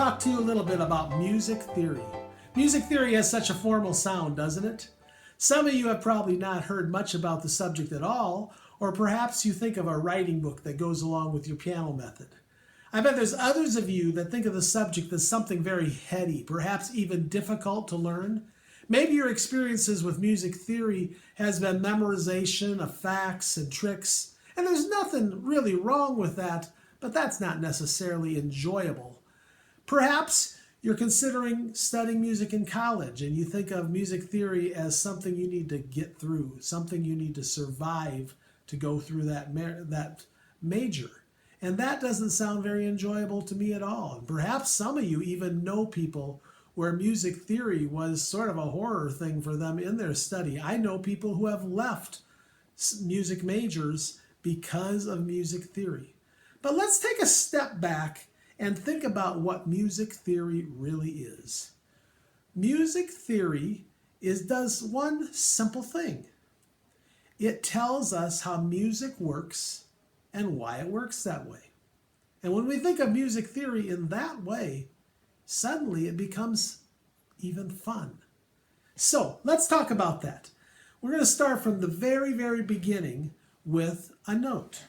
talk to you a little bit about music theory. Music theory has such a formal sound, doesn't it? Some of you have probably not heard much about the subject at all, or perhaps you think of a writing book that goes along with your piano method. I bet there's others of you that think of the subject as something very heady, perhaps even difficult to learn. Maybe your experiences with music theory has been memorization of facts and tricks, and there's nothing really wrong with that, but that's not necessarily enjoyable. Perhaps you're considering studying music in college and you think of music theory as something you need to get through, something you need to survive to go through that major. And that doesn't sound very enjoyable to me at all. And perhaps some of you even know people where music theory was sort of a horror thing for them in their study. I know people who have left music majors because of music theory. But let's take a step back and think about what music theory really is. Music theory does one simple thing. It tells us how music works and why it works that way. And when we think of music theory in that way, suddenly it becomes even fun. So let's talk about that. We're going to start from the very, very beginning with a note.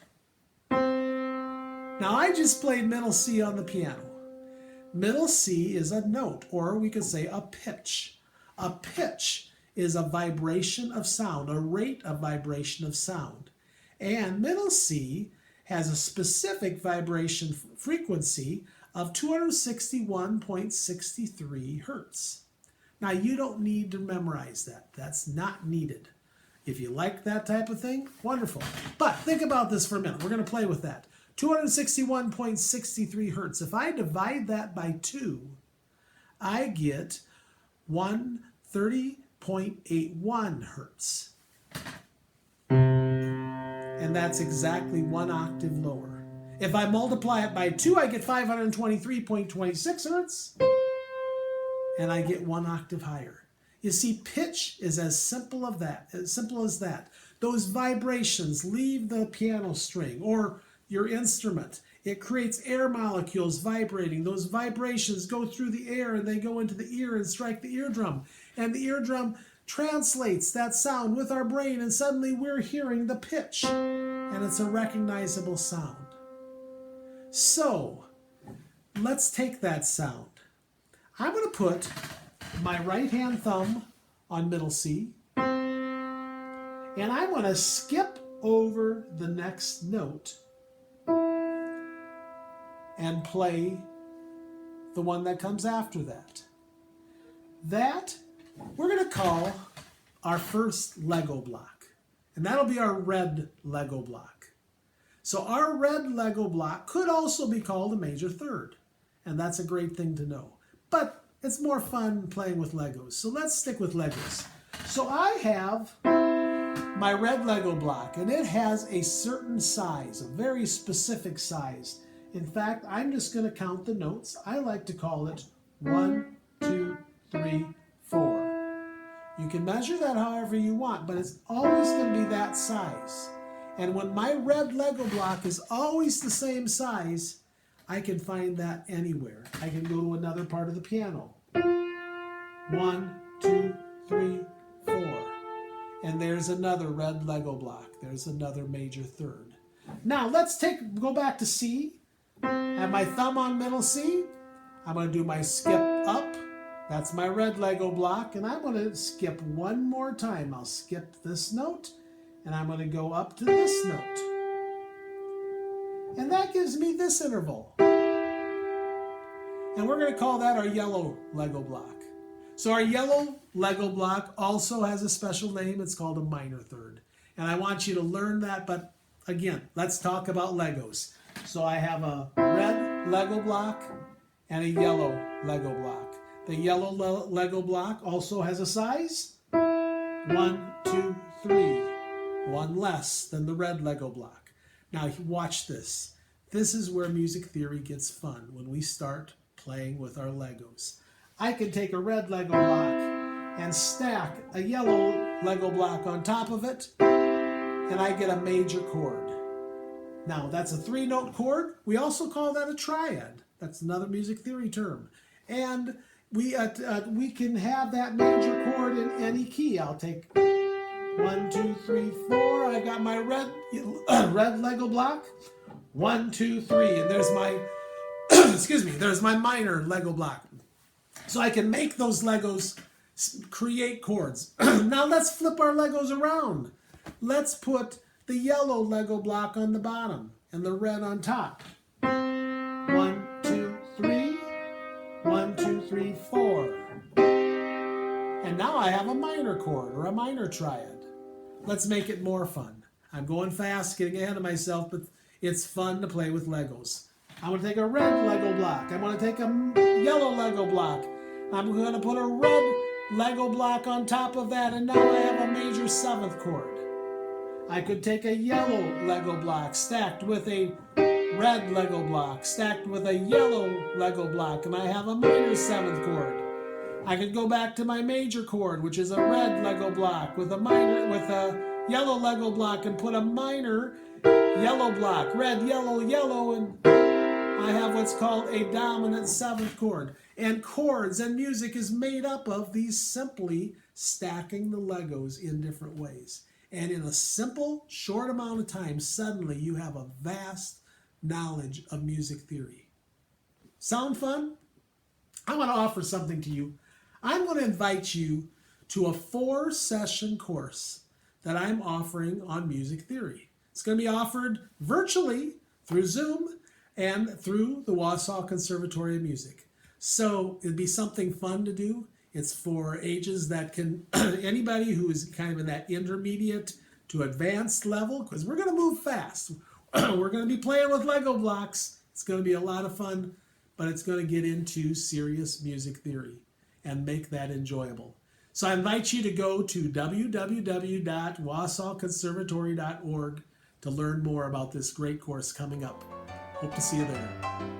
Now I just played middle C on the piano. Middle C is a note, or we could say a pitch. A pitch is a vibration of sound, a rate of vibration of sound. And middle C has a specific vibration frequency of 261.63 hertz. Now you don't need to memorize that. That's not needed. If you like that type of thing, wonderful. But think about this for a minute. We're going to play with that. 261.63 hertz. If I divide that by 2, I get 130.81 hertz. And that's exactly 1 octave lower. If I multiply it by 2, I get 523.26 hertz. And I get 1 octave higher. You see, pitch is as simple as that. Those vibrations leave the piano string or your instrument. It creates air molecules vibrating. Those vibrations go through the air and they go into the ear and strike the eardrum. And the eardrum translates that sound with our brain, and suddenly we're hearing the pitch. And it's a recognizable sound. So, let's take that sound. I'm going to put my right hand thumb on middle C, and I'm going to skip over the next note and play the one that comes after that. That we're going to call our first Lego block, and that'll be our red Lego block. So our red Lego block could also be called a major third, and that's a great thing to know. But it's more fun playing with Legos, so let's stick with Legos. So I have my red Lego block, and it has a certain size, a very specific size. In fact, I'm just going to count the notes. I like to call it 1, 2, 3, 4. You can measure that however you want, but it's always going to be that size. And when my red Lego block is always the same size, I can find that anywhere. I can go to another part of the piano. 1, 2, 3, 4. And there's another red Lego block. There's another major third. Now let's go back to C. Have my thumb on middle C. I'm going to do my skip up. That's my red Lego block. And I'm going to skip one more time. I'll skip this note. And I'm going to go up to this note. And that gives me this interval. And we're going to call that our yellow Lego block. So our yellow Lego block also has a special name. It's called a minor third. And I want you to learn that. But again, let's talk about Legos. So I have a red Lego block and a yellow Lego block. The yellow Lego block also has a size 1, 2, 3. One less than the red Lego block. Now watch this. This is where music theory gets fun, when we start playing with our Legos. I can take a red Lego block and stack a yellow Lego block on top of it, and I get a major chord. Now that's a 3-note chord. We also call that a triad. That's another music theory term. And we can have that major chord in any key. I'll take 1, 2, 3, 4. I've got my red Lego block. 1, 2, 3, and there's my excuse me. There's my minor Lego block. So I can make those Legos create chords. Now let's flip our Legos around. Let's put the yellow Lego block on the bottom and the red on top. 1, 2, 3. 1, 2, 3, 4. And now I have a minor chord or a minor triad. Let's make it more fun. I'm going fast, getting ahead of myself, but it's fun to play with Legos. I'm going to take a red Lego block. I'm going to take a yellow Lego block. I'm going to put a red Lego block on top of that, and now I have a major 7th chord. I could take a yellow Lego block stacked with a red Lego block stacked with a yellow Lego block, and I have a minor 7th chord. I could go back to my major chord, which is a red Lego block with a yellow Lego block, and put a minor yellow block, red, yellow, yellow, and I have what's called a dominant 7th chord. And chords and music is made up of these simply stacking the Legos in different ways. And in a simple, short amount of time, suddenly you have a vast knowledge of music theory. Sound fun? I want to offer something to you. I'm going to invite you to a 4-session course that I'm offering on music theory. It's going to be offered virtually through Zoom and through the Wausau Conservatory of Music. So it'd be something fun to do. It's for ages that can, anybody who is kind of in that intermediate to advanced level, because we're going to move fast. We're going to be playing with Lego blocks. It's going to be a lot of fun, but it's going to get into serious music theory and make that enjoyable. So I invite you to go to www.wausauconservatory.org to learn more about this great course coming up. Hope to see you there.